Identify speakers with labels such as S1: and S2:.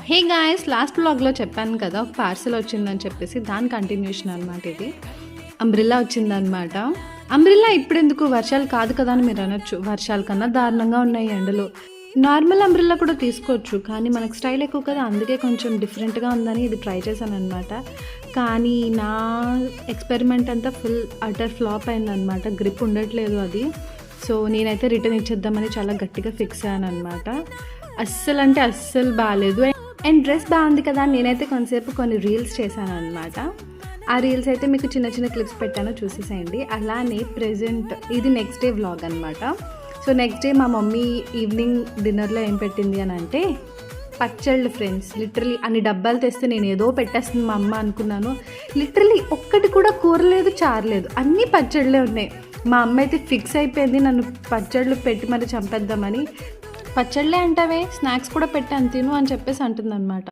S1: Hey guys, last బ్లాగ్లో చెప్పాను కదా ఒక పార్సల్ వచ్చిందని చెప్పేసి దాని కంటిన్యూషన్ అనమాట. ఇది అంబ్రిల్లా వచ్చిందనమాట. అంబ్రిల్లా ఇప్పుడెందుకు, వర్షాలు కాదు కదా అని మీరు అనొచ్చు. వర్షాల కన్నా దారుణంగా ఉన్నాయి ఎండలు. నార్మల్ అంబ్రిల్లా కూడా తీసుకోవచ్చు, కానీ మనకు స్టైల్ ఎక్కువ కదా, అందుకే కొంచెం డిఫరెంట్గా ఉందని ఇది ట్రై చేశాను అనమాట. కానీ నా ఎక్స్పెరిమెంట్ అంతా ఫుల్ అటర్ ఫ్లాప్ అయిందనమాట. గ్రిప్ ఉండట్లేదు అది. సో నేనైతే రిటర్న్ ఇచ్చేద్దామని చాలా గట్టిగా ఫిక్స్ అయ్యాను అనమాట. అస్సలు అంటే అస్సలు బాగాలేదు. అండ్ డ్రెస్ బాగుంది కదా, నేనైతే కొంతసేపు కొన్ని రీల్స్ చేశాను అనమాట. ఆ రీల్స్ అయితే మీకు చిన్న చిన్న క్లిప్స్ పెట్టానో చూసేసేయండి. అలానే ప్రెజెంట్ ఇది నెక్స్ట్ డే వ్లాగ్ అనమాట. సో నెక్స్ట్ డే మా మమ్మీ ఈవినింగ్ డిన్నర్లో ఏం పెట్టింది అని అంటే పచ్చళ్ళు ఫ్రెండ్స్. లిటరలీ అన్ని డబ్బాలు తెస్తే నేను ఏదో పెట్టేస్తుంది మా అమ్మ అనుకున్నాను. లిటరలీ ఒక్కటి కూడా కూరలేదు, చారలేదు, అన్నీ పచ్చళ్ళే ఉన్నాయి. మా అమ్మ అయితే ఫిక్స్ అయిపోయింది నన్ను పచ్చళ్ళు పెట్టి మరి చంపేద్దామని. పచ్చళ్ళే అంటావే, స్నాక్స్ కూడా పెట్టాను తిను అని చెప్పేసి అంటుందన్నమాట.